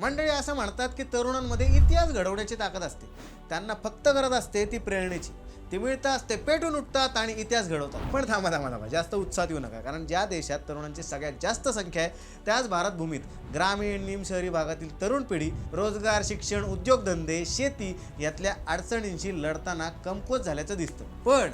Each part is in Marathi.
मंडळी असं म्हणतात की तरुणांमध्ये इतिहास घडवण्याची ताकद असते. त्यांना फक्त गरज असते ती प्रेरणेची. ती मिळताच ते पेटून उठतात आणि इतिहास घडवतात. पण थांबा, जास्त उत्साहात येऊ नका, कारण ज्या देशात तरुणांची सगळ्यात जास्त संख्या आहे त्याच भारत भूमीत ग्रामीण निमशहरी भागातील तरुण पिढी रोजगार, शिक्षण, उद्योगधंदे, शेती यातल्या अडचणींशी लढताना कमकुवत झाल्याचं दिसतं. पण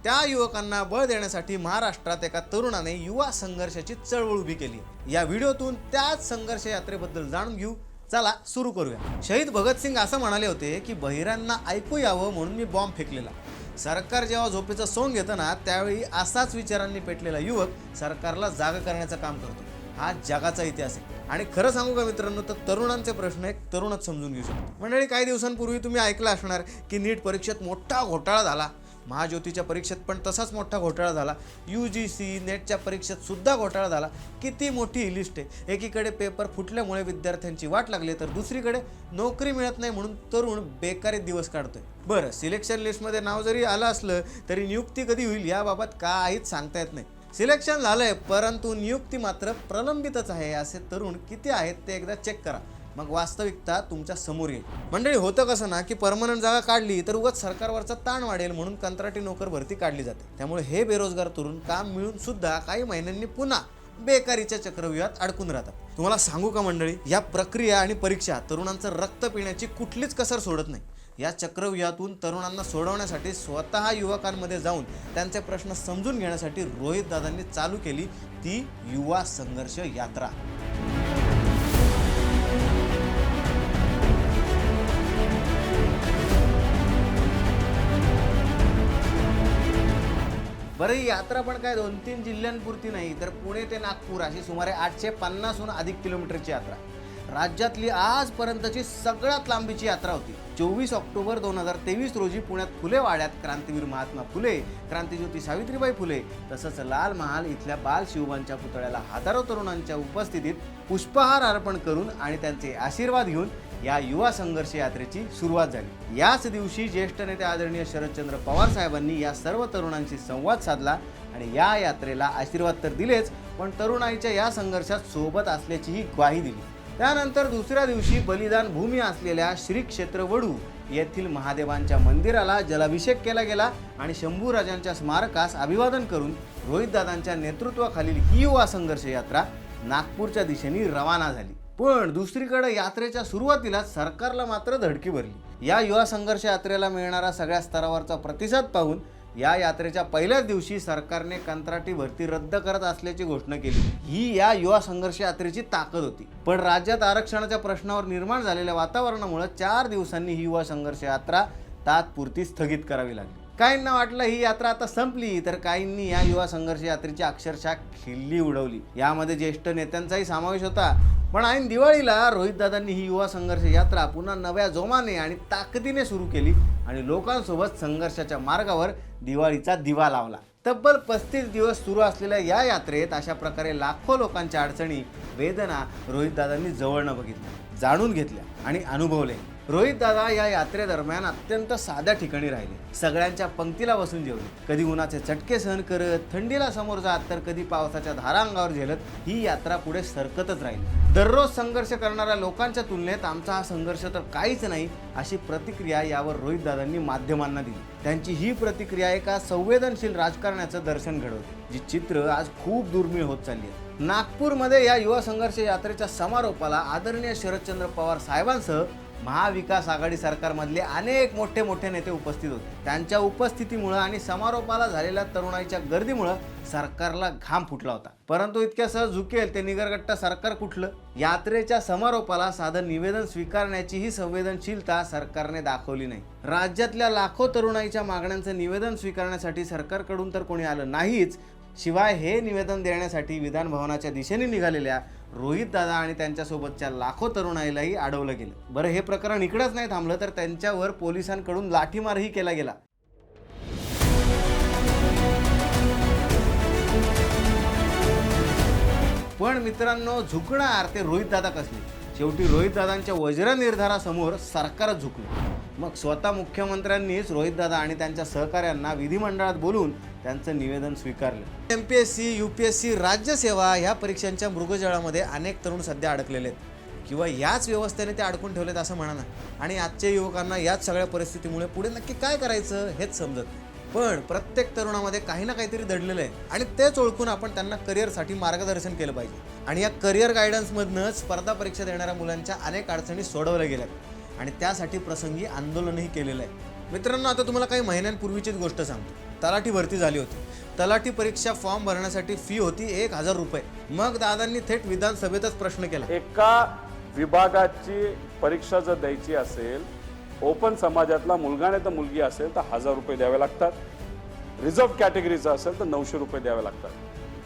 त्या युवकांना बळ देण्यासाठी महाराष्ट्रात एका तरुणाने युवा संघर्षाची चळवळ उभी केली. या व्हिडिओतून त्याच संघर्ष यात्रेबद्दल जाणून घेऊ. चला सुरू करूया. शहीद भगतसिंग असं म्हणाले होते की बहिरांना ऐकू यावं म्हणून मी बॉम्ब फेकलेला. सरकार जेव्हा झोपेचं सोंग घेतं ना, त्यावेळी असाच विचारांनी पेटलेला युवक सरकारला जागा करण्याचं काम करतो. हा जगाचा इतिहास आहे. आणि खरं सांगू का मित्रांनो, तर तरुणांचे प्रश्न एक तरुणच समजून घेऊ शकतो. मंडळी, काही दिवसांपूर्वी तुम्ही ऐकलं असणार की नीट परीक्षेत मोठा घोटाळा झाला. महाज्योतीच्या परीक्षेत पण तसाच मोठा घोटाळा झाला. UGC नेटच्या परीक्षेत सुद्धा घोटाळा झाला. किती मोठी ही लिस्ट आहे. एकीकडे पेपर फुटल्यामुळे विद्यार्थ्यांची वाट लागली, तर दुसरीकडे नोकरी मिळत नाही म्हणून तरुण बेकारी दिवस काढतोय. बरं, सिलेक्शन लिस्टमध्ये नाव जरी आलं असलं तरी नियुक्ती कधी होईल याबाबत काहीच सांगता येत नाही. सिलेक्शन झालंय परंतु नियुक्ती मात्र प्रलंबितच आहे. असे तरुण किती आहेत ते एकदा चेक करा, मग वास्तविकता तुमच्या समोर येईल. मंडळी, होतं कसं ना की परमनंट जागा काढली तर उगाच सरकारवरचा ताण वाढेल म्हणून कंत्राटी नोकर भरती काढली जाते. त्यामुळे हे बेरोजगार तरुण काम मिळून सुद्धा काही महिन्यांनी पुन्हा बेकारीच्या चक्रव्यूहात अडकून राहतात. तुम्हाला सांगू का मंडळी, या प्रक्रिया आणि परीक्षा तरुणांचं रक्त पिण्याची कुठलीच कसर सोडत नाही. या चक्रव्यूहातून तरुणांना सोडवण्यासाठी स्वतः युवकांमध्ये जाऊन त्यांचे प्रश्न समजून घेण्यासाठी रोहित दादांनी चालू केली ती युवा संघर्ष यात्रा. बरं, ही यात्रा पण काय 2-3 जिल्ह्यांपुरती नाही, तर पुणे ते नागपूर अशी सुमारे 850हून अधिक किलोमीटरची यात्रा. राज्यातली आजपर्यंतची सगळ्यात लांबीची यात्रा होती. 24 ऑक्टोबर 2023 रोजी पुण्यात फुले वाड्यात क्रांतीवीर महात्मा फुले, क्रांतिज्योती सावित्रीबाई फुले तसंच लाल महाल इथल्या बाल शिवबांच्या पुतळ्याला हजारो तरुणांच्या उपस्थितीत पुष्पहार अर्पण करून आणि त्यांचे आशीर्वाद घेऊन या युवा संघर्ष यात्रेची सुरुवात झाली. याच दिवशी ज्येष्ठ नेते आदरणीय शरदचंद्र पवार साहेबांनी या सर्व तरुणांशी संवाद साधला आणि या यात्रेला आशीर्वाद तर दिलेच, पण तरुणाईच्या या संघर्षात सोबत असल्याचीही ग्वाही दिली. त्यानंतर दुसऱ्या दिवशी बलिदान भूमी असलेल्या श्री क्षेत्र वडू येथील महादेवांच्या मंदिराला जलाभिषेक केला गेला आणि शंभूराजांच्या स्मारकास अभिवादन करून रोहितदादांच्या नेतृत्वाखालील ही युवा संघर्ष यात्रा नागपूरच्या दिशेने रवाना झाली. पण दुसरीकडे यात्रेच्या सुरुवातीला सरकारला मात्र धडकी भरली. या युवा संघर्ष यात्रेला मिळणारा सगळ्या स्तरावरचा प्रतिसाद पाहून या यात्रेच्या पहिल्याच दिवशी सरकारने कंत्राटी भरती रद्द करत असल्याची घोषणा केली. ही या युवा संघर्ष यात्रेची ताकद होती. पण राज्यात आरक्षणाच्या प्रश्नावर निर्माण झालेल्या वातावरणामुळे 4 दिवसांनी ही युवा संघर्ष यात्रा तात्पुरती स्थगित करावी लागली. काहींना वाटलं ही यात्रा आता संपली, तर काहींनी या युवा संघर्ष यात्रेची अक्षरशः खिल्ली उडवली. यामध्ये ज्येष्ठ नेत्यांचाही समावेश होता. पण ऐन दिवाळीला रोहितदादांनी ही युवा संघर्ष यात्रा पुन्हा नव्या जोमाने आणि ताकदीने सुरू केली आणि लोकांसोबत संघर्षाच्या मार्गावर दिवाळीचा दिवा लावला. तब्बल 35 दिवस सुरू असलेल्या या यात्रेत अशा प्रकारे लाखो लोकांच्या अडचणी, वेदना रोहितदादांनी जवळनं बघितल्या, जाणून घेतल्या आणि अनुभवले. रोहितदादा या यात्रेदरम्यान अत्यंत साध्या ठिकाणी राहिले. सगळ्यांच्या पंक्तीला बसून जेवले. कधी उन्हाचे चटके सहन करत, थंडीला समोर जात, तर कधी पावसाच्या धारा अंगावर झेलत ही यात्रा पुढे सरकतच राहिली. दररोज संघर्ष करणाऱ्या लोकांच्या तुलनेत आमचा हा संघर्ष तर काहीच नाही, अशी प्रतिक्रिया यावर रोहितदादांनी माध्यमांना दिली. त्यांची ही प्रतिक्रिया एका संवेदनशील राजकारणाचं दर्शन घडवते, जी चित्र आज खूप दुर्मिळ होत चालली आहे. नागपूरमध्ये या युवा संघर्ष यात्रेच्या समारोपाला आदरणीय शरदचंद्र पवार साहेबांसह महाविकास आघाडी सरकारमधले अनेक मोठे नेते उपस्थित होते. त्यांच्या उपस्थितीमुळे आणि समारोपाला झालेल्या तरुणाईच्या गर्दीमुळे सरकारला घाम फुटला होता. परंतु इतक्या सहज झुकेल ते निगरगट्टा सरकार कुठलं? यात्रेच्या समारोपाला साधं निवेदन स्वीकारण्याची ही संवेदनशीलता सरकारने दाखवली नाही. राज्यातल्या लाखो तरुणाईच्या मागण्यांचं निवेदन स्वीकारण्यासाठी सरकारकडून तर कोणी आलं नाहीच. शिवाय हे निवेदन देण्यासाठी विधान भवनाच्या दिशेने निघालेल्या रोहितदादा आणि त्यांच्यासोबतच्या लाखो तरुणाईलाही अडवलं गेलं. बरं, हे प्रकरण इकडंच नाही थांबलं, तर त्यांच्यावर पोलिसांकडून लाठीमारही केला गेला. पण मित्रांनो, झुकणार ते रोहितदादा कसले? शेवटी रोहितदादांच्या वज्र निर्धारासमोर सरकारच झुकलं. मग स्वतः मुख्यमंत्र्यांनीच रोहितदादा आणि त्यांच्या सहकाऱ्यांना विधिमंडळात बोलून त्यांचं निवेदन स्वीकारलं. MPSC, UPSC, राज्यसेवा ह्या परीक्षांच्या मृगजळामध्ये अनेक तरुण सध्या अडकलेले आहेत. किंवा याच व्यवस्थेने ते अडकून ठेवलेत असं म्हणा ना. आणि आजच्या युवकांना याच सगळ्या परिस्थितीमुळे पुढे नक्की काय करायचं हेच समजत नाही. पण प्रत्येक तरुणामध्ये काही ना काहीतरी दडलेलं आहे आणि तेच ओळखून आपण त्यांना करिअरसाठी मार्गदर्शन केलं पाहिजे. आणि या करिअर गायडन्समधनंच स्पर्धा परीक्षा देणाऱ्या मुलांच्या अनेक अडचणी सोडवल्या गेल्यात आणि त्यासाठी प्रसंगी आंदोलनही केलेलं आहे. मित्रांनो, आता तुम्हाला काही महिन्यांपूर्वीचीच गोष्ट सांगतो. तलाठी भरती झाली होती. तलाठी परीक्षा फॉर्म भरण्यासाठी फी होती 1,000 रुपये. मग दादांनी थेट विधानसभेतच प्रश्न केला. एका विभागाची परीक्षा जर द्यायची असेल, ओपन समाजातला मुलगा नाही तर मुलगी असेल तर 1,000 रुपये द्यावे लागतात. रिझर्व्ह कॅटेगरीचा असेल तर 900 रुपये द्यावे लागतात.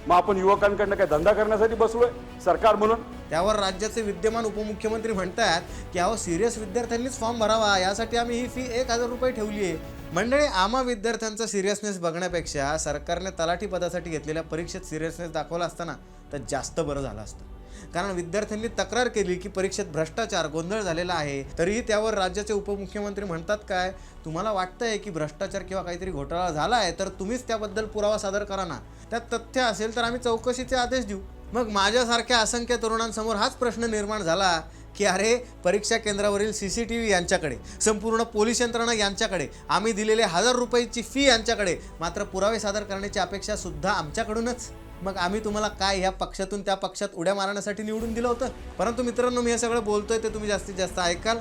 मग आपण युवकांकडनं काय धंदा करण्यासाठी बसलोय सरकार म्हणून? त्यावर राज्याचे विद्यमान उपमुख्यमंत्री म्हणतात की अहो, सिरियस विद्यार्थ्यांनीच फॉर्म भरावा, यासाठी आम्ही ही फी 1,000 रुपये ठेवली आहे. मंडळी, आम्हा विद्यार्थ्यांचा सिरियसनेस बघण्यापेक्षा सरकारने तलाठी पदासाठी घेतलेल्या परीक्षेत सिरियसनेस दाखवला असताना तर जास्त बरं झालं असतं. कारण विद्यार्थ्यांनी तक्रार केली की परीक्षेत भ्रष्टाचार, गोंधळ झालेला आहे. तरीही त्यावर राज्याचे उपमुख्यमंत्री म्हणतात काय, तुम्हाला वाटतंय की भ्रष्टाचार किंवा काहीतरी घोटाळा झाला आहे तर तुम्हीच त्याबद्दल पुरावा सादर करा ना. त्यात तथ्य असेल तर आम्ही चौकशीचे आदेश देऊ. मग माझ्यासारख्या असंख्य तरुणांसमोर हाच प्रश्न निर्माण झाला की अरे, परीक्षा केंद्रावरील CCTV यांच्याकडे, संपूर्ण पोलीस यंत्रणा यांच्याकडे, आम्ही दिलेले 1,000 रुपयाची फी यांच्याकडे, मात्र पुरावे सादर करण्याची अपेक्षा सुद्धा आमच्याकडूनच. मग आम्ही तुम्हाला काय ह्या पक्षातून त्या पक्षात उड्या मारण्यासाठी निवडून दिलं होतं? परंतु मित्रांनो, मी हे सगळं बोलतोय ते तुम्ही जास्तीत जास्त ऐकाल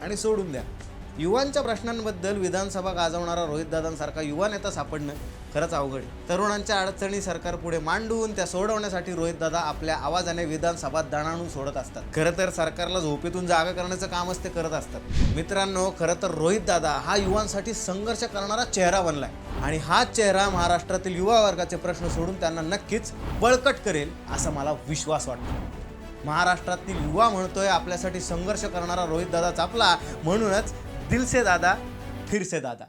आणि सोडून द्या. युवांच्या प्रश्नांबद्दल विधानसभा गाजवणारा रोहितदादांसारखा युवा नेता सापडणं खरंच अवघड आहे. तरुणांच्या अडचणी सरकारपुढे मांडून त्या सोडवण्यासाठी रोहितदादा आपल्या आवाजाने विधानसभा दणाणून सोडत असतात. खरं तर सरकारला झोपेतून जागा करण्याचं कामच ते करत असतात. मित्रांनो, खरं तर रोहितदादा हा युवांसाठी संघर्ष करणारा चेहरा बनलाय आणि हाच चेहरा महाराष्ट्रातील युवा वर्गाचे प्रश्न सोडून त्यांना नक्कीच बळकट करेल असा मला विश्वास वाटतो. महाराष्ट्रातील युवा म्हणतोय आपल्यासाठी संघर्ष करणारा रोहितदादा चापला, म्हणूनच दिल से दादा फिर से दादा.